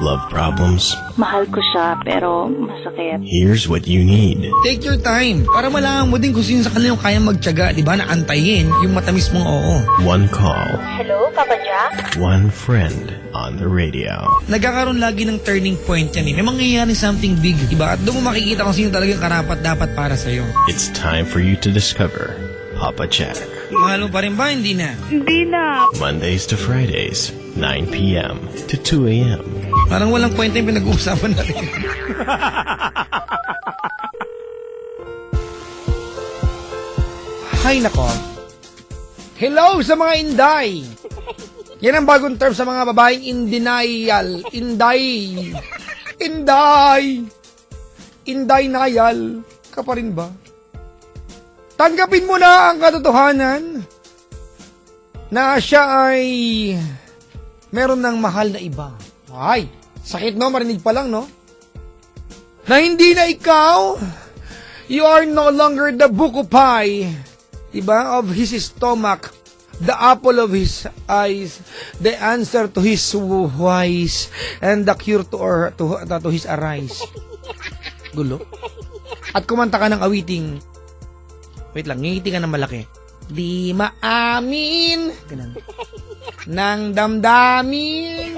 Love problems? Mahal ko siya, pero masakit. Here's what you need. Take your time para malaman mo din kung sino sa kanila yung kayang magtiyaga, di ba, na antayin yung matamis mong oo. One call. Hello, Papa Jack? One friend on the radio. Nagkakaroon lagi ng turning point yan eh. May mangyayari something big, di ba? At doon mo makikita kung sino talagang karapat dapat para sa'yo. It's time for you to discover Papa Jack. Mahal mo pa rin ba? Hindi na. Hindi na. Mondays to Fridays, 9 p.m. to 2 a.m. Parang walang kwenta yung pinag-uusapan natin. Hay nako. Hello sa mga inday. Yan ang bagong term sa mga babaeng in denial. Inday. Inday. Inday nayal. Ka pa rin ba? Tanggapin mo na ang katotohanan na siya ay meron ng mahal na iba. Ay, sakit no, marinig pa lang no? Na hindi na ikaw, you are no longer the buko pie, diba, of his stomach, the apple of his eyes, the answer to his whys, and the cure to his arise. Gulo. At kumanta ka ng awiting, wait lang, ngiti ka ng malaki. Di maamin, ganun, nang damdamin,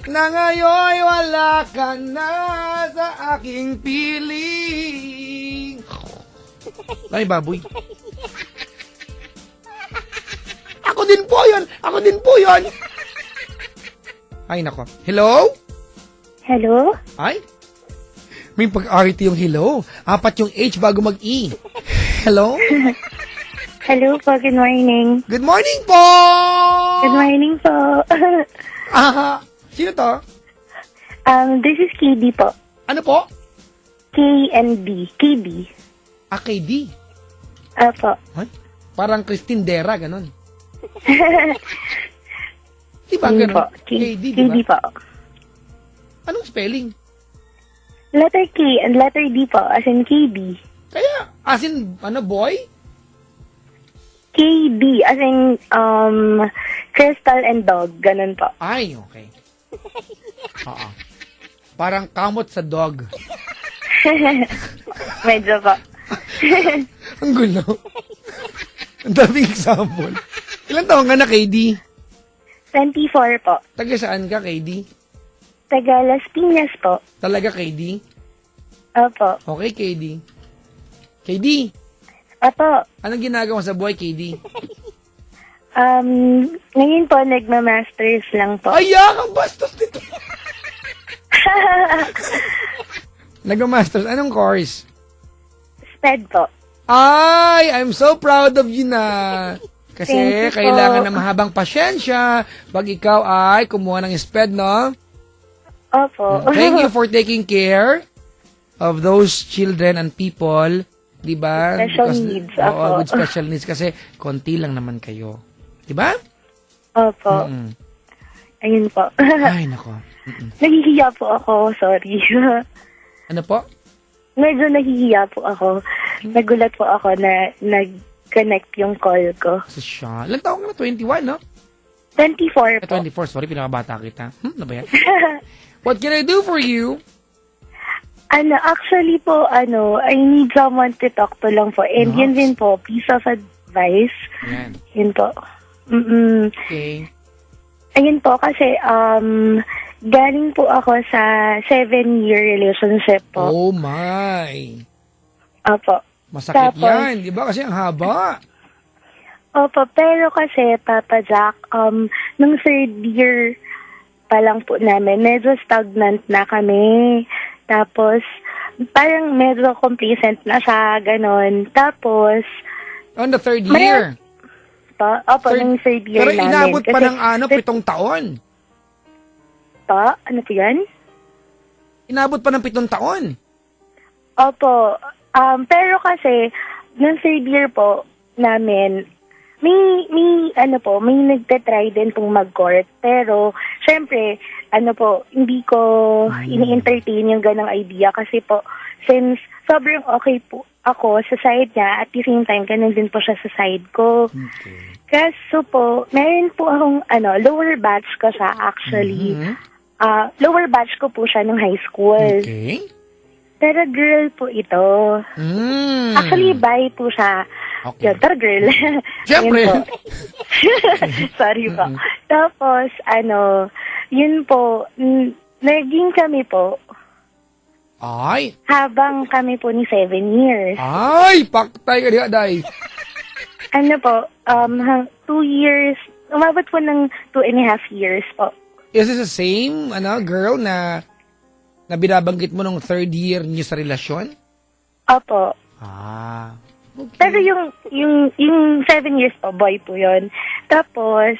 na ngayon wala ka na sa aking piling. Ay, baboy. Ako din po yun! Ako din po yun! Ay, nako. Hello? Hello? Ay? May pag-arity yung hello. 4 yung H bago mag-E. Hello? Hello po, good morning. Good morning po! Good morning po. Sino to? This is KD po. Ano po? K and D. KD. KD. Apo. Ay? Parang Christine Dera, ganun. Diba KD ganun? po. KD, KD diba? po. Anong spelling? Letter K and letter D po, as in KD. Kaya, as in, boy? KD, as in, crystal and dog, ganun po. Ay, okay. Oo. Parang kamot sa dog. Medyo po. Ang gulo. Ang daming example. Ilan taon ka na, KD? 24 po. Taga saan ka, KD? Taga Las Piñas po. Talaga, KD? Opo. Okay, KD. KD, Opo. anong ginagawa sa buhay, KD? Ngayon po, nagma-masters lang po. Ay, ang bastos nito. Nag-masters. Anong course? SPED po. Ay, I'm so proud of you na. Kasi Thank you po. kailangan ng mahabang pasyensya pag ikaw ay kumuha ng SPED, no? Opo. Thank you for taking care of those children and people, di ba? Special needs, Oo, ako. with special needs kasi konti lang naman kayo. Di ba? Opo. Ayun po. Ay, nako. Nahihiya po ako, sorry. Ano po? Medyo nahihiya po ako. Nagulat po ako na nag-connect yung call ko. Sa siya. Ilang taong ka na? 21, no? 24 po. 24, sorry, pinakabata kita. Ano ba yan? What can I do for you? Actually po, I need someone to talk to lang po. And yun din po, piece of advice. Yan. Yun po. Okay. Ayun po, kasi, galing po ako sa 7-year relationship po. Oh my. Opo. Masakit Tapos, yan, di ba? Kasi ang haba. Opo, pero kasi, Papa Jack, nung 3rd year pa lang po namin, medyo stagnant na kami. Tapos, parang medyo complacent na siya, ganon. Tapos, On the 3rd year. opo, nung 3rd year Pero namin. inabot pa Kasi- ng 7 taon. Ano po yan? Inabot pa ng 7 taon. Opo. Pero kasi, nung 3rd year po namin, may nagtatry din pong mag-court. Pero, syempre, hindi ko ini-entertain yung ganang idea. Kasi po, since sobrang okay po ako sa side niya, at the same time, ganun din po siya sa side ko. Okay. Kaso po, meron po akong, lower batch ko siya actually. lower batch ko po siya nung high school. Okay. Pero girl po ito. Actually, bi po siya. Okay. Yun, pero girl. Siyempre. Yun po. Sorry po. Tapos, yun po, naging kami po Ay. habang kami po ni 7 years. Ay, paktay ka diha, day. Ano po, 2 years, umabot po ng 2.5 years po. Is this the same, girl na binabanggit mo nung 3rd year niyo sa relasyon? Opo. Ah. Okay. Pero yung 7 years po, boy po yun. Tapos,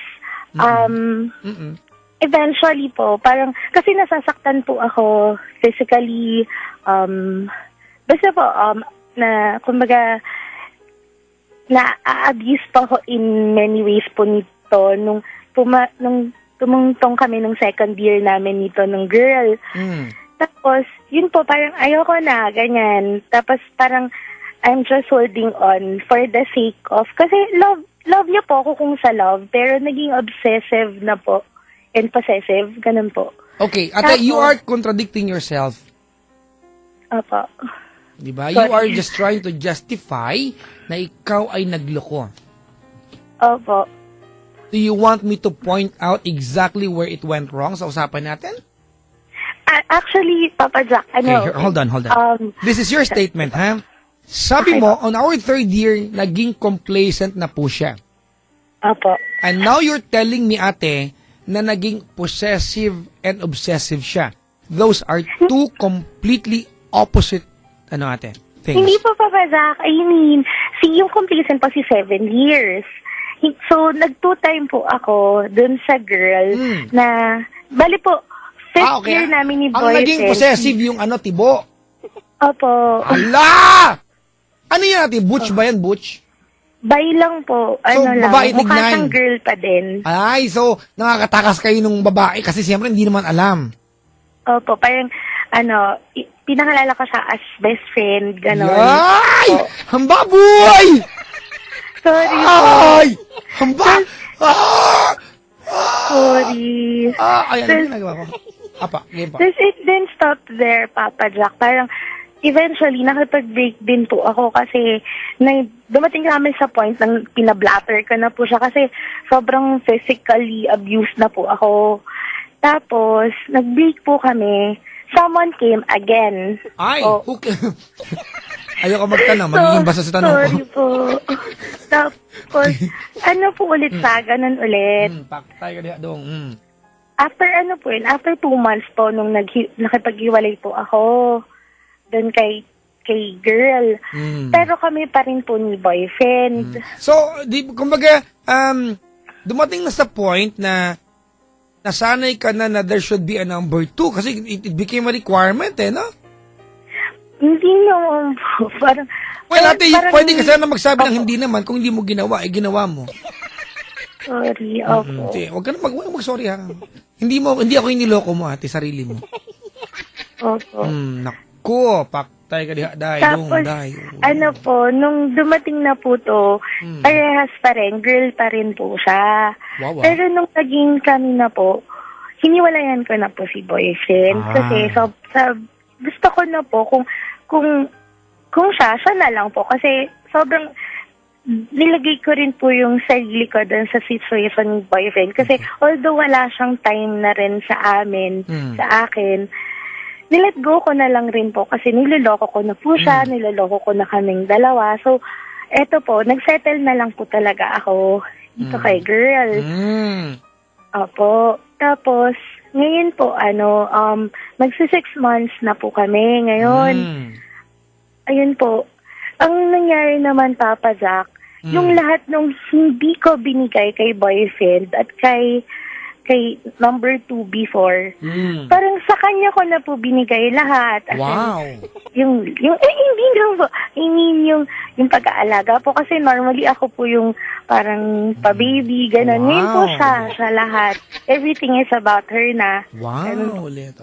eventually po, parang, kasi nasasaktan po ako physically, basta po, na, kumbaga, na-abuse po ako in many ways po nito, nung tumungtong kami nung 2nd year namin nito, nung girl. Tapos, yun po, parang ayoko na, ganyan. Tapos, parang, I'm just holding on for the sake of, kasi love niya po ako kung sa love, pero naging obsessive na po. And possessive, ganun po. Okay, ate, you are contradicting yourself. Opo. Diba? You are just trying to justify na ikaw ay nagloko. Opo. Do you want me to point out exactly where it went wrong sa usapan natin? Actually, Papa Jack, Okay, hold on. This is your statement, ha? Sabi mo, on our 3rd year, naging complacent na po siya. Opo. And now you're telling me, ate, na naging possessive and obsessive siya. Those are two completely opposite, ate, things. Hindi po, Papa Jack. I mean, yung complacent po si 7 years. So, nag-2-time po ako dun sa girl na, bali po, 5th year namin ni boyfriend. Ang naging possessive yung tibo. Opo. Ala! Ano yan, ate? Butch ba yan, butch? Bay lang po. So, Lang. babae Mukha tignan. siyang girl pa din. Ay, so, nakakatakas kayo nung babae kasi siyempre hindi naman alam. Opo, parang, pinakalala ko siya as best friend, gano'n. Ay! Hamba, boy! Sorry po. Ay! Hamba! Sorry. Ayan, ano nagawa ko? Apa, game pa. Does it then stop there, Papa Jack? Parang, eventually, nakipag-break din po ako kasi dumating kami sa point ng pinablatter ko na po siya kasi sobrang physically abused na po ako. Tapos, nag-break po kami. Someone came again. Ay, ayoko magtanong, magiging basa sa tanong ko. Sorry po. Tapos, po ulit sa ganun ulit. Paktay ka diha dong. After after 2 months po nung nakipag-iwalay po ako doon kay girl. Pero kami pa rin po ni boyfriend. So, kumbaga, dumating na sa point na nasanay ka na there should be a number 2 kasi it became a requirement, no? Hindi naman po. Parang, ate, pwede ka sana magsabi ng hindi naman. Kung hindi mo ginawa, ginawa mo. Sorry, opo. Huwag ka na mag-sorry, ha? Hindi ako iniloko mo, ate, sarili mo. Opo. Naku, paktay ka diha, day. Tapos, po, nung dumating na po to, parehas pa rin, girl pa rin po siya. Wow. Pero nung naging kami na po, hiniwalayan ko na po si boyfriend. Kasi gusto ko na po kung siya na lang po. Kasi sobrang nilagay ko rin po yung sarili ko dun sa situation ng boyfriend. Kasi although wala siyang time na rin sa amin, sa akin, nilet go ko na lang rin po kasi niloloko ko na po siya, niloloko ko na kaming dalawa. So, eto po, nagsettle na lang po talaga ako dito kay girl. Opo. Tapos, ngayon po, magsi 6 months na po kami ngayon. Ayun po. Ang nangyari naman, Papa Jack, yung lahat nung hindi ko binigay kay boyfriend at kay number 2 before, parang sa kanya ko na po binigay lahat. Wow! Hindi lang po. I mean, yung pag-aalaga po. Kasi normally ako po yung parang pa-baby, gano'n. Wow. Ngayon po siya lahat. Everything is about her na. Wow! Ulit,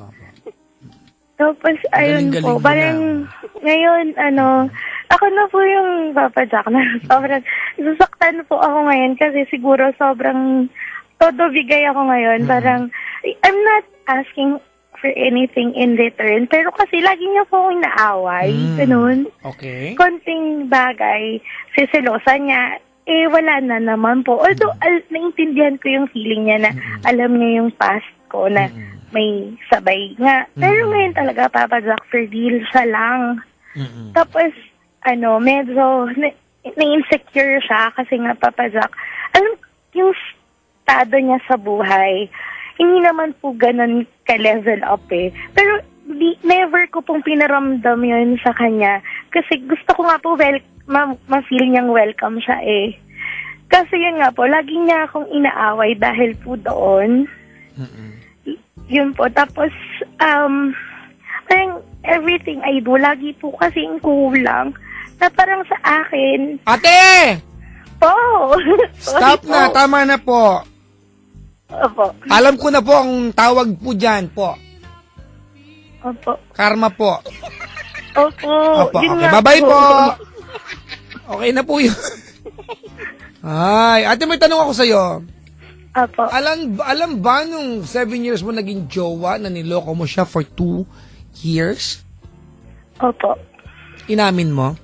Tapos, ayun Galing-galing po. mo Parang, ngayon, ako na po yung Papa Jack na sobrang susaktan po ako ngayon kasi siguro sobrang todo bigay ako ngayon. Parang, I'm not asking for anything in return. Pero kasi lagi niya po akong inaaway. Ganun. Okay. Konting bagay, siselosa niya, wala na naman po. Although, naintindihan ko yung feeling niya na alam niya yung past ko na may sabay nga. Pero ngayon talaga, Papa Jack, for real, siya lang. Tapos, medyo na-insecure siya kasi nga, Papa Jack, alam, yung estado niya sa buhay, hindi naman po ganun ka-level up eh. Pero never ko pong pinaramdam yun sa kanya. Kasi gusto ko nga po ma-feel niyang welcome siya eh. Kasi yun nga po, lagi niya akong inaaway dahil po doon. Yun po. Tapos, parang everything I do, lagi po kasing kulang. Na parang sa akin, Ate! po! Stop na, tama na po. Opo. Alam ko na po ang tawag po dyan po. Opo. Karma po. Opo. Opo, Yun okay. nga Bye-bye po. Okay na po yun. Ay, ate, may tanong ako sa'yo. Opo. Alam ba nung 7 years mo naging jowa na niloko mo siya for 2 years? Opo. Inamin mo?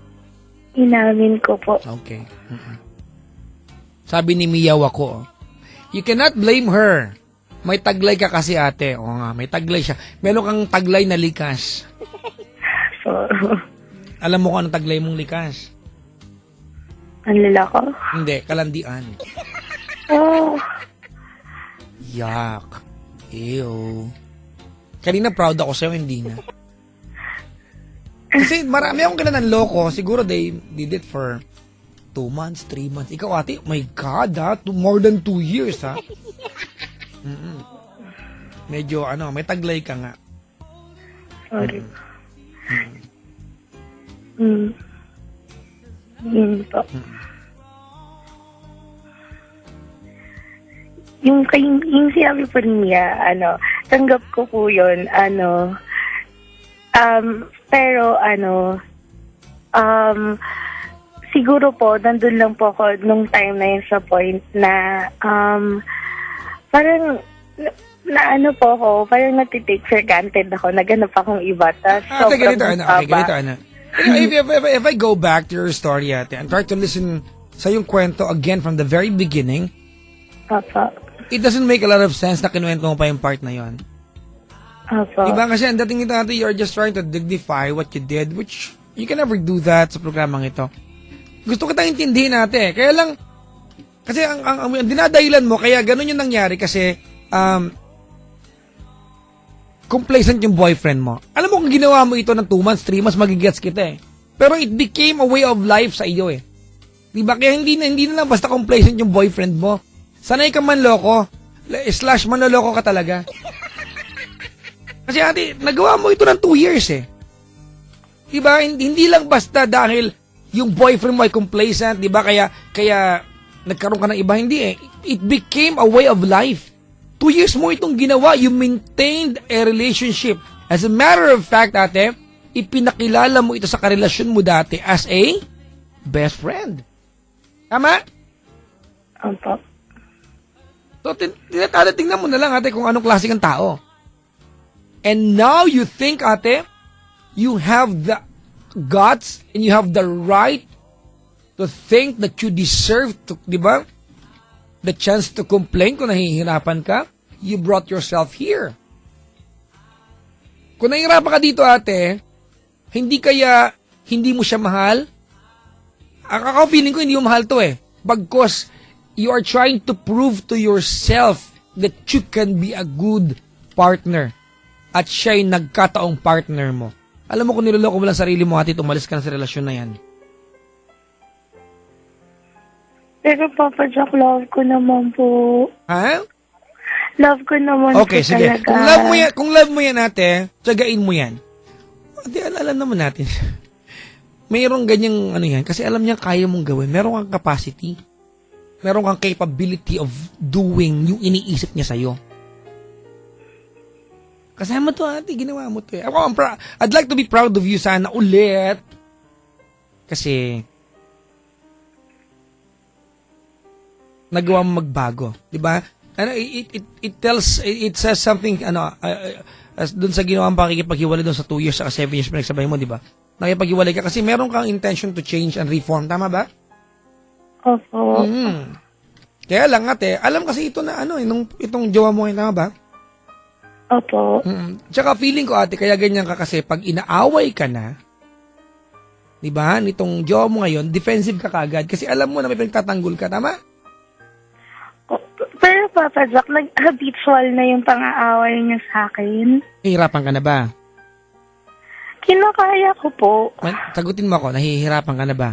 Inamin ko po. Okay. Sabi ni Miyaw ako, you cannot blame her. May taglay ka kasi, ate. Oo nga, may taglay siya. Meron kang taglay na likas. So, Alam mo kung anong taglay mong likas? ang lalako. Hindi, kalandian. Oh. Yak. Ew. Kanina proud ako sa'yo, hindi na. Kasi marami akong ganun loko. Siguro they did it for 2 months, 3 months. Ikaw, ate, oh my God, ha? More than 2 years, ha? Medyo, may taglay ka nga. Sorry. Po. Yung sinabi po niya, tanggap ko po yun, pero siguro po, nandun lang po ako nung time na yun sa point na, parang, po ako, parang natitake for granted ako, naganap akong iba, tas Ate, ganito, sobrang okay, ganito, if I go back to your story, ate, and try to listen sa yung kwento again from the very beginning, Papa. it doesn't make a lot of sense na kinuwento mo pa yung part na yon. Opo. Diba? Kasi ang dating ito, ate, you're just trying to dignify what you did, which you can never do that sa programang ito. Gusto kitang intindihin, ate. Kaya lang, kasi ang dinadahilan mo, kaya ganun yung nangyari kasi, complacent yung boyfriend mo. Alam mo kung ginawa mo ito ng 2 months, 3 months, magigets kita eh. Pero it became a way of life sa iyo eh. Diba? Kaya hindi na lang basta complacent yung boyfriend mo. Sanay ka manloko, / manloloko ka talaga. Kasi ate, nagawa mo ito ng 2 years eh. Diba? Hindi lang basta dahil yung boyfriend mo ay complacent, diba? Kaya nagkaroon ka ng iba. Hindi eh. It became a way of life. 2 years mo itong ginawa. You maintained a relationship. As a matter of fact, ate, ipinakilala mo ito sa karelasyon mo dati as a best friend. Tama? Opo. So, tingnan mo na lang, ate, kung anong klase kang tao. And now you think, ate, you have the guts and you have the right to think that you deserve to, di ba? The chance to complain kung nahihirapan ka. You brought yourself here. Kung nahihirapan ka dito, ate, hindi mo siya mahal? Ako feeling ko hindi mo mahal to eh. Bagkus, you are trying to prove to yourself that you can be a good partner. At siya'y nagkataong partner mo. Alam mo kung niloloko mo lang sarili mo, ate, umalis ka na sa relasyon na yan. Pero Papa Jack, love ko naman po. Ha? Love ko naman Okay, po sige. talaga. Kung love mo yan, ate, tsagain mo yan. Ate, alam naman natin. Mayroong ganyang yan. Kasi alam niya kaya mong gawin. Meron kang capacity. Meron kang capability of doing yung iniisip niya sa'yo. Kasama to, ate. Ginawa mo to eh. I'd like to be proud of you sana ulit. Kasi nagawa mo magbago. Diba? ano, it tells, it says something, as dun sa ginawang pakikipaghiwalay dun sa 2 years saka 7 years pinagsabay mo, di ba? Nakipaghiwalay ka kasi meron kang intention to change and reform. Tama ba? Opo. Kaya lang ate, alam kasi ito na itong jowa mo ngayon, tama ba? Opo. Tsaka feeling ko ate, kaya ganyan ka kasi pag inaaway ka na, di ba, nitong jowa mo ngayon, defensive ka kagad kasi alam mo na may pinagtatanggol ka, tama? Pero Papa Jack, nag-habitual na yung pang-aaway niya sa akin. Nahihirapan ka na ba? Kinakaya ko po. Sagutin mo ako, nahihirapan ka na ba?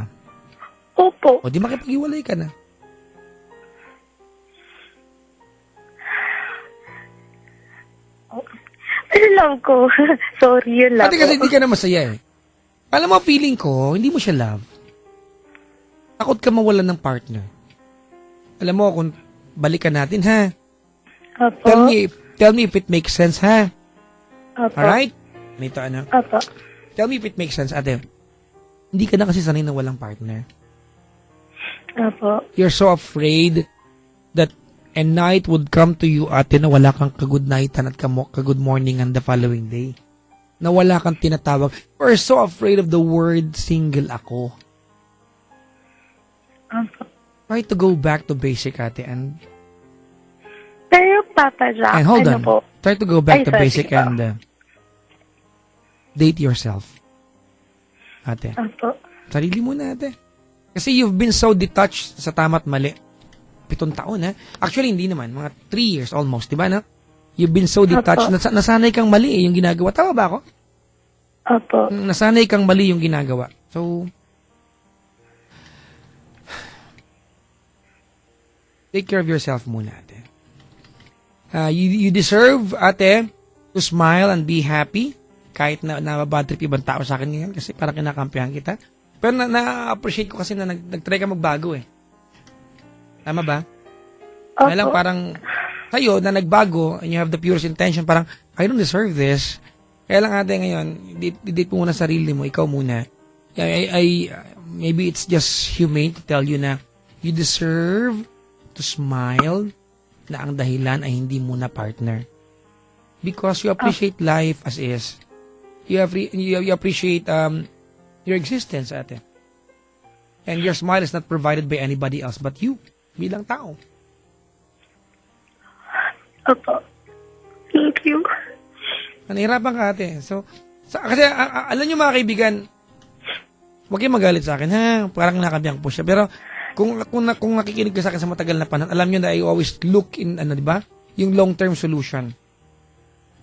Opo. O di makipag-iwalay ka na. Pero love ko. Sorry, yun lang. Ate kasi hindi ka na masaya eh. Alam mo, feeling ko, hindi mo siya love. Takot ka mawalan ng partner. Alam mo, kung balikan natin, ha? Opo. Tell me if it makes sense, ha? Opo. Alright? Nito, Opo. Tell me if it makes sense, ate. Hindi ka na kasi sanay na walang partner. Opo. You're so afraid that a night would come to you, ate, na wala kang ka-good nightan at ka-good morning on the following day. Na wala kang tinatawag. You're so afraid of the word single ako. Opo. Try to go back to basic, ate, and Pero Papa Jack, and hold ano on. po? Try to go back Ay, to sorry. basic and date yourself. Ate. Opo. Sarili mo na, ate. Kasi you've been so detached sa tama't mali. 7 taon, ha? Actually, hindi naman. Mga 3 years almost, di ba, na? You've been so detached. Nasanay kang mali yung ginagawa. Tama ba ako? Opo. Nasanay kang mali yung ginagawa. So, take care of yourself muna, ate. You deserve, ate, to smile and be happy kahit na bad trip ibang tao sa akin ngayon kasi parang kinakampihan kita. Pero na-appreciate ko kasi na nag-try ka magbago eh. Tama ba? Opo. Kaya lang parang sa'yo na nagbago and you have the purest intention, parang I don't deserve this. Kaya lang ate ngayon, date mo muna sarili mo, ikaw muna. Maybe it's just humane to tell you na you deserve to smile na ang dahilan ay hindi mo na partner. Because you appreciate life as is. You appreciate your existence, ate. And your smile is not provided by anybody else but you, bilang tao. Opo. Thank you. Nahihirapan ka, ate. Kasi alam nyo mga kaibigan, huwag kayong magalit sa akin, ha? Parang nakabiyang po siya. Pero kung nakikinig ka sa akin sa matagal na panahon, alam nyo na I always look in, di ba? Yung long-term solution.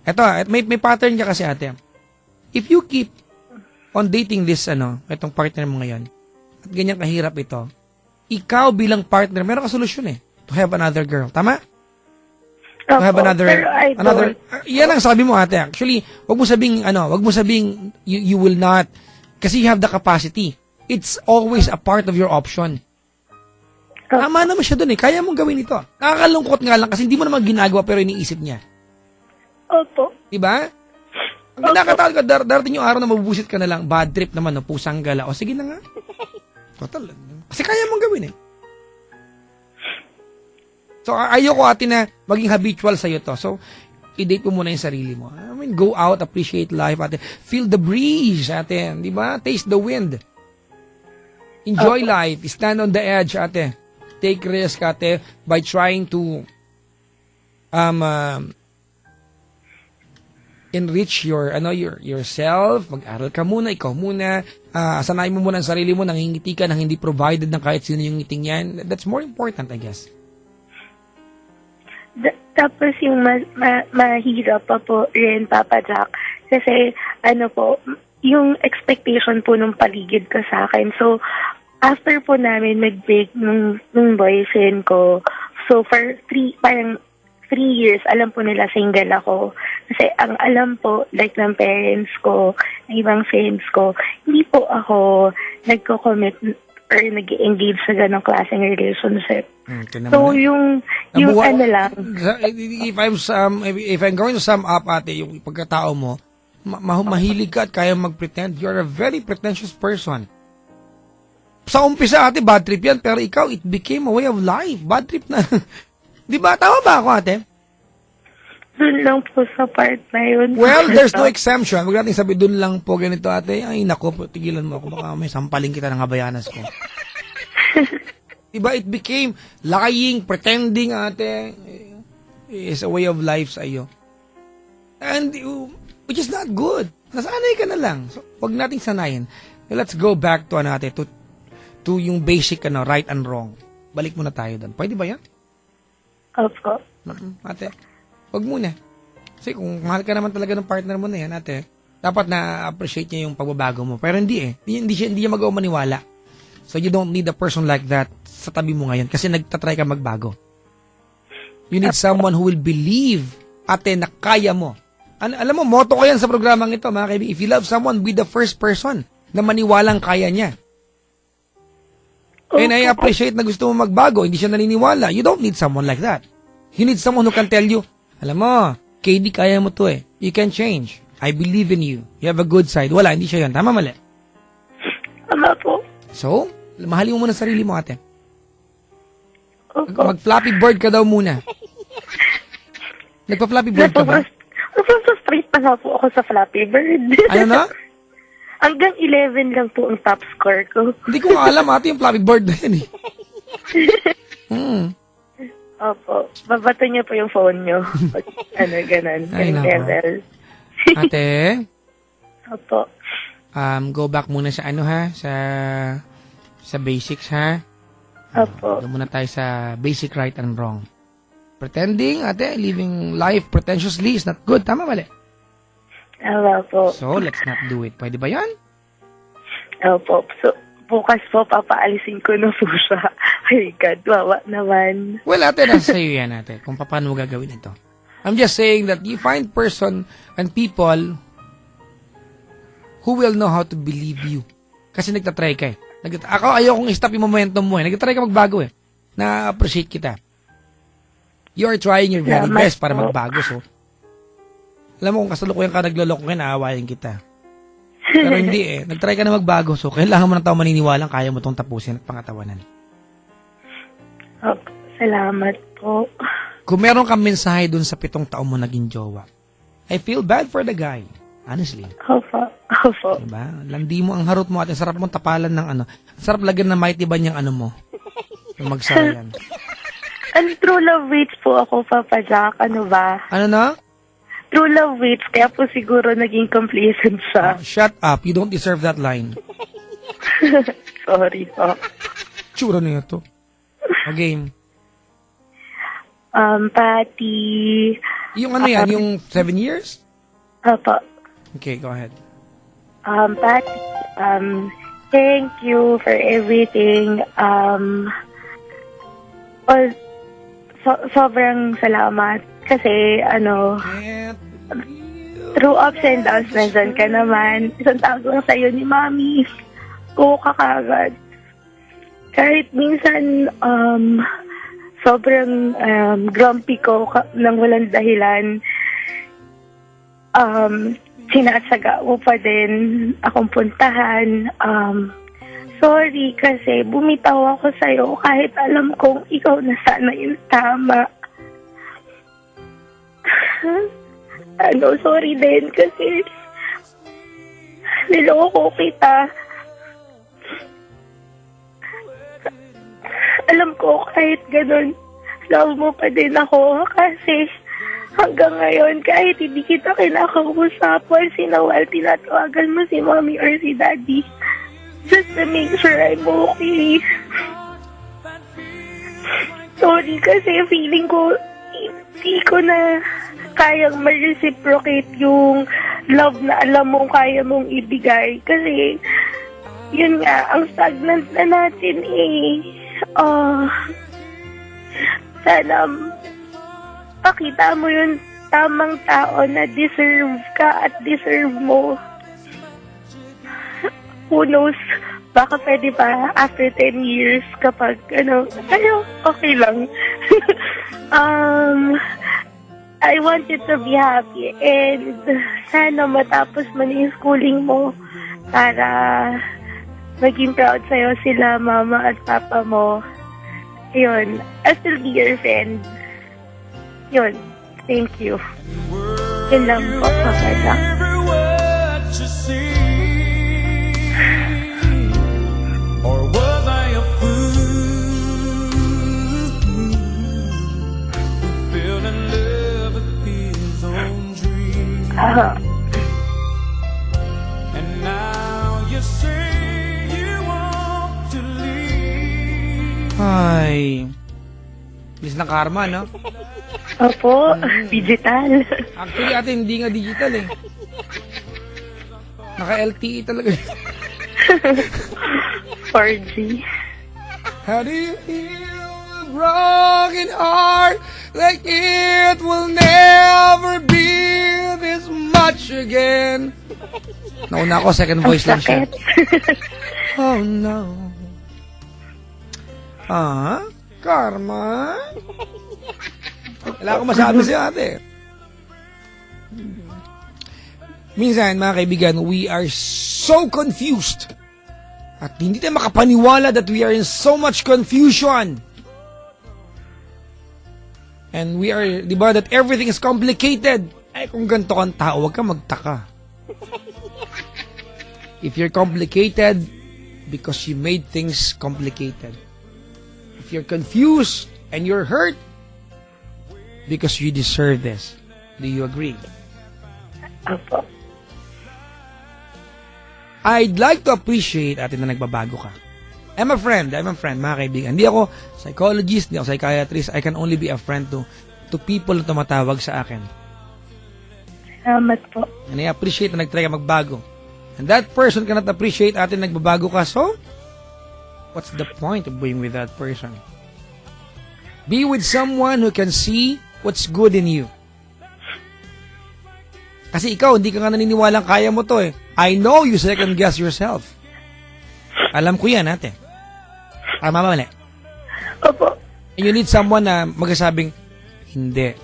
Ito, may pattern ka kasi, ate. If you keep on dating this, itong partner mo ngayon, at ganyan kahirap ito, ikaw bilang partner, meron ka solusyon eh. To have another girl. Tama? To have another, yan ang sabi mo, ate. Actually, wag mo sabing you will not, kasi you have the capacity. It's always a part of your option. Tama naman siya dun eh. Kaya mong gawin ito. Nakakalungkot nga lang kasi hindi mo naman ginagawa pero iniisip niya. Opo. Diba? Ang kinakatawag ka, darating yung araw na mabubusit ka na lang, bad trip naman, pusang gala. O sige na nga. Total. Kasi kaya mong gawin eh. So, ayoko ate na maging habitual sa'yo to. So, i-date mo muna yung sarili mo. I mean, go out, appreciate life, ate. Feel the breeze, ate. Di ba? Taste the wind. Enjoy life. Stand on the edge, ate. Take risk, ate, by trying to enrich yourself. Mag-aral ka muna, ikaw muna. Sanayin mo muna ang sarili mo, nangingiti ka, nang hindi provided ng kahit sino yung ngiting yan. That's more important, I guess. Tapos yung mahirap pa po rin, Papa Jack, kasi yung expectation po ng paligid ko sa akin. So, after po namin mag-break nung boyfriend ko, so for 3 years, alam po nila single ako. Kasi ang alam po, like ng parents ko, ng ibang friends ko, hindi po ako nagko-commit or nag-engage sa ganong klaseng relationship. So, yung lang. If I'm going to sum up, ate, yung pagkatao mo, mahilig ka at kaya mag-pretend. You're a very pretentious person. Sa umpisa, ate, bad trip yan. Pero ikaw, it became a way of life. Bad trip na. Di ba? Tama ba ako, ate? Doon lang po sa part na yun. Well, there's no exemption. Huwag natin sabi, doon lang po ganito, ate. Ay, nako, tigilan mo ako. Baka may sampaling kita ng habayanas ko. Diba, it became lying, pretending, ate, is a way of life sa iyo. And, which is not good. Nasanay ka na lang. So, huwag nating sanayin. Let's go back to, ate, to yung basic, right and wrong. Balik muna tayo doon. Pwede ba yan? Opo. Ate, wag muna. Kasi kung mahal ka naman talaga ng partner mo na yan, ate, dapat na-appreciate niya yung pagbabago mo. Pero hindi eh. Hindi niya magawa maniwala. So you don't need a person like that sa tabi mo ngayon kasi nagtatry ka magbago. You need someone who will believe, ate, na kaya mo. Alam mo, motto ko yan sa programang ito, mga kaibigan. If you love someone, be the first person na maniwalang kaya niya. And I appreciate na gusto mo magbago, hindi siya naniniwala. You don't need someone like that. You need someone who can tell you, alam mo, KD, kaya mo to eh. You can change. I believe in you. You have a good side. Wala, hindi siya yun. Tama, mali? Tama po. So, mahalin mo muna sarili mo, ate. Opo. Mag-flappy bird ka daw muna. Nagpa-flappy bird ka ba? Straight pa nga po ako sa Flappy Bird. Ano na? Hanggang 11 lang po ang top score ko. Hindi ko alam, ate, yung flappy bird na yan eh. Opo. Babato niyo po yung phone niyo. Ganon. Ay, Ganun nako. level. Ate, Opo. go back muna sa sa basics, ha? Opo. Doon muna tayo sa basic right and wrong. Pretending, ate, living life pretentiously is not good. Tama, mali? Tama po. So, let's not do it. Pwede ba yan? Opo. So, bukas po, papaalisin ko na po siya. Ay, God, wawa naman. Well, ate, nasa sa'yo yan, ate, kung paano mo gagawin ito. I'm just saying that you find person and people who will know how to believe you. Kasi nagtatry ka eh. Ako, ayokong i-stop yung momentum mo eh. Nagtatry ka magbago eh. Na-appreciate kita. You are trying your very best para magbago. So, alam mo, kung kasalukuyan ka nagloloko ka, naawayan kita. Pero hindi eh. Nagtry ka na magbago. So, kailangan mo ng tao maniniwalang kaya mo itong tapusin at pangatawanan. Opo. Salamat po. Kung meron kang mensahe dun sa 7 taon mo naging jowa, I feel bad for the guy. Honestly. Opo. Opo. Diba? Landi mo ang harot mo at ang sarap mong tapalan ng Ang sarap lagyan ng mighty ba niyang mo. Yung magsayan. And true love waits po ako, Papa Jack. Ano ba? Ano na? True love waits. Kaya po siguro naging complacent siya. Shut up. You don't deserve that line. Sorry po. Tsura na ito. Okay. Pati. Yung yan? Yung 7 years? Opo. Okay, go ahead. Pati. Thank you for everything. Sobrang salamat. Kasi, through ups and downs, nandyan ka naman. Isang tawag lang sa'yo ni Mami. Oo, kakagad. Kahit minsan, sobrang grumpy ko nang walang dahilan, sinatsaga mo pa din akong puntahan. Sorry kasi bumitaw ako sa'yo kahit alam kong ikaw na sana yung tama. Sorry din kasi niloko kita. Alam ko kahit ganun, love mo pa din ako kasi hanggang ngayon kahit hindi kita kinakausapon, sinawal, tinatawagan mo si Mommy or si Daddy just to make sure I'm okay. Sorry kasi feeling ko hindi ko na kayang ma-reciprocate yung love na alam mo kaya mong ibigay kasi yun nga, ang stagnant na natin sana pakita mo yung tamang tao na deserve ka at deserve mo. Who knows, baka pwede pa after 10 years kapag okay lang. I want you to be happy and sana matapos mo na yung schooling mo para maging proud sa'yo sila, mama at papa mo. Yun, I'll still be your friend. Yun. Thank you. Yun lang po, Papa Jack. Every word you see, or was I a fool who fell in love with his own dream? And now you say you want to leave. Ay. Bilis ng karma, no? Opo, digital. Actually, ate, hindi nga digital eh. Naka-LTE talaga. 4G. How do you heal a broken heart like it will never be this much again? Nauna ako, second voice lang siya. Sakit. Oh no. Karma? Wala akong masabi siya, ate. Minsan, mga kaibigan, we are so confused. At hindi tayo makapaniwala that we are in so much confusion. And we are, di ba, that everything is complicated. Ay, kung ganito kang tao, huwag kang magtaka. If you're complicated, because you made things complicated. If you're confused and you're hurt, because you deserve this. Do you agree? Opo. I'd like to appreciate atin na nagbabago ka. I'm a friend, mga kaibigan. Hindi ako psychologist, hindi ako psychiatrist. I can only be a friend to people na tumatawag sa akin. Salamat po. And I appreciate na nag-try ka magbago. And that person cannot appreciate atin nagbabago ka. So, what's the point of being with that person? Be with someone who can see what's good in you. Kasi ikaw, hindi ka nga naniniwalang kaya mo to eh. I know you second guess yourself. Alam ko yan, ate. Tama ba, mali? Opo. And you need someone na magsasabing, hindi.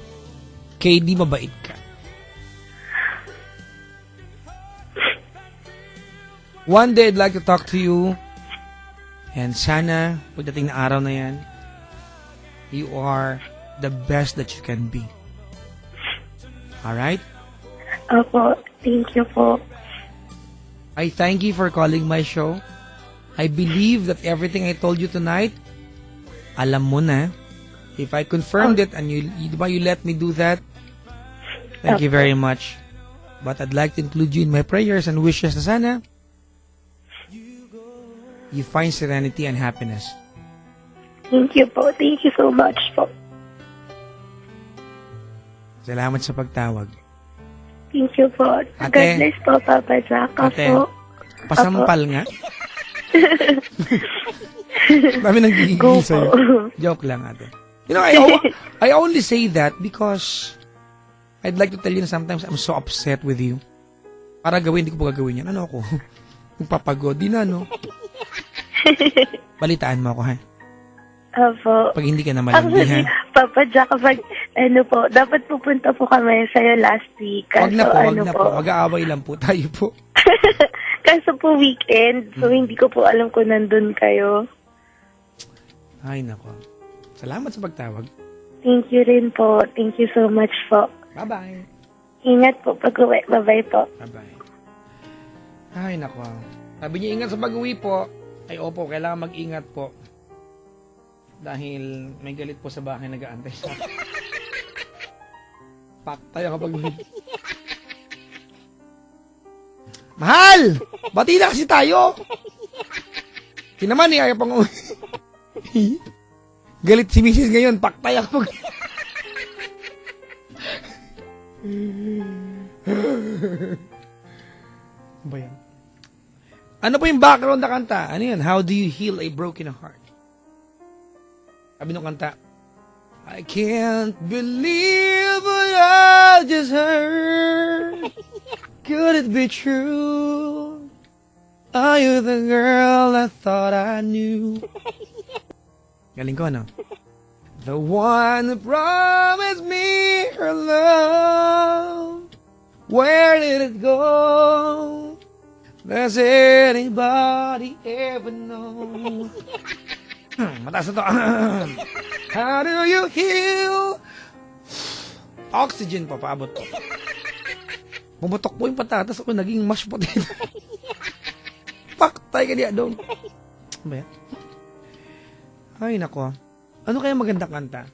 KD, mabait ka. One day, I'd like to talk to you. And sana, pagdating na araw na yan, you are the best that you can be. Alright? Opo. Thank you po. I thank you for calling my show. I believe that everything I told you tonight, alam mo na. If I confirmed it and you let me do that, thank you very much. But I'd like to include you in my prayers and wishes na sana you find serenity and happiness. Thank you po. Thank you so much po. Salamat sa pagtawag. Thank you po. Ate. God bless po, Papa Jack. Ate, Opo. pasampal nga. Dami nang gigigil Go sa'yo. po. Joke lang, ate. You know, I only say that because I'd like to tell you na sometimes I'm so upset with you. Para gawin, hindi ko pa gagawin yan. Ano ako? Magpapagod. Di na, no? Balitaan mo ako, ha? Opo. Pag hindi ka na malandi, ha? Actually, Papa Jack, kapag, dapat pupunta po kami sa'yo last week. Wag na po, wag Kaso, na po. Mag-aaway lang po tayo po. Kaso po weekend, so hindi ko po alam kung nandun kayo. Ay, nako. Salamat sa pagtawag. Thank you rin po. Thank you so much po. Bye-bye. Ingat po pag-uwi. Bye-bye po. Bye-bye. Ay, nako. Sabi niya, ingat sa pag-uwi po. Ay, opo, kailangan mag-ingat po. Dahil may galit po sa bahay nag-aantay sa akin. Paktay ako pag-uwi. Mahal! Bati na kasi tayo! Kinaman eh, ayaw pang uwi. Galit si Mrs. ngayon, paktay ako pag... Ba yan? Ano po yung background na kanta? Ano yan? How do you heal a broken heart? Sabi nung kanta, I can't believe what I just heard. Could it be true? Are you the girl I thought I knew? Galing ko, no? The one who promised me her love. Where did it go? Does anybody ever know? Mataas na to. How do you heal Oxygen pa, paabot po. Bumutok po yung patatas ako, naging mashed potato. Paktay ka niya doon. Ba? Ay, nako. Ano kaya magandang kanta?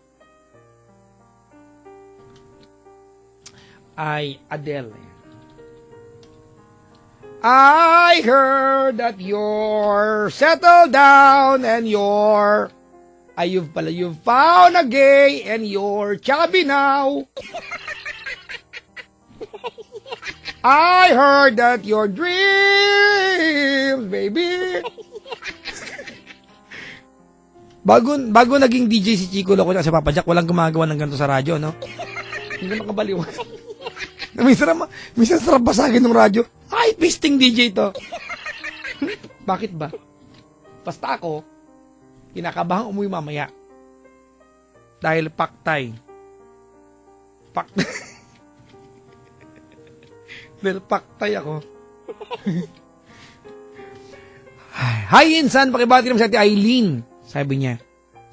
Ay, Adele. I heard that you're settled down and you've found a gay and you're chubby now. I heard that your dreams, baby. Bago naging DJ si Chico Loco at si Papa Jack, walang gumagawa ng ganito sa radyo, no? Hindi makabaliw. Minsan sarap basagin ng radyo. Ay, pisting DJ to. Bakit ba? Basta ako, kinakabahang umuwi mamaya. Dahil paktay. Dahil paktay ako. Hi, Insan. Pakibati naman sa ati Aileen. Sabi niya.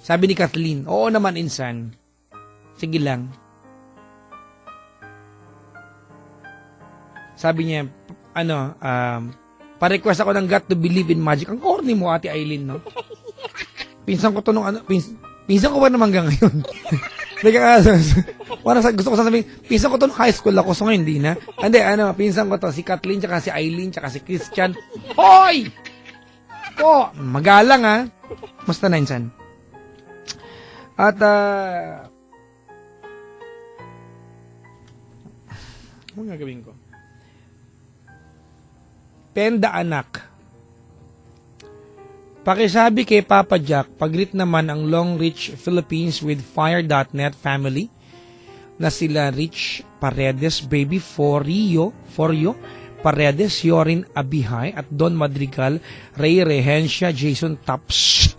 Sabi ni Kathleen. Oo naman, Insan. Sige lang. Sabi niya, pa-request ako ng Got to Believe in Magic. Ang corny mo, ati Aileen, no? Pinsan ko to nung pinsan ko ba naman hanggang ngayon? Gusto ko sasabihin, pinsan ko to nung high school ako, so ngayon hindi na. Hindi, pinsan ko to, si Kathleen, tsaka si Aileen, tsaka si Christian. Hoy! Ko, magalang ha. Musta na, Insan? At, ano gagawin ko? Penda anak. Pakisabi kay Papa Jack, pag-greet naman ang Long Reach Philippines with Fire.net family na sila Rich Paredes, Baby Forio, Paredes, Yorin Abihay at Don Madrigal, Ray Rehencia, Jason Taps.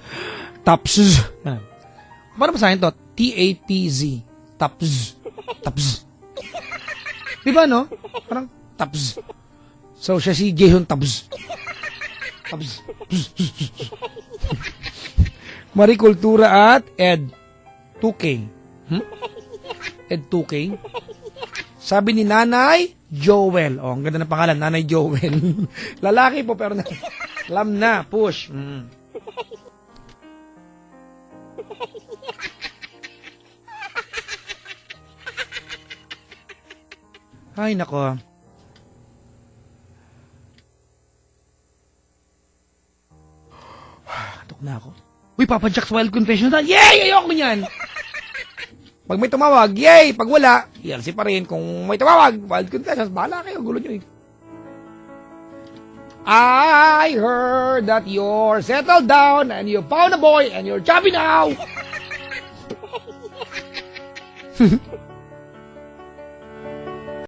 Paano ba sa akin to? T-A-P-Z. Taps. Diba, no? Parang Taps. So, siya si Jason Taps. Marie Cultura at Ed 2K. Ed 2K. Sabi ni Nanay Joel. Oh, ang ganda ng pangalan, Nanay Joel. Lalaki po, pero alam na, push. Ay, nako. Na ako. Uy, Papa Jack's Wild Confession na. Yay! Ayoko niyan! Pag may tumawag, yay! Pag wala, ERC pa rin. Kung may tumawag, Wild Confessions, bahala kayo. Gulo nyo eh. I heard that you're settled down and you found a boy and you're chubby now.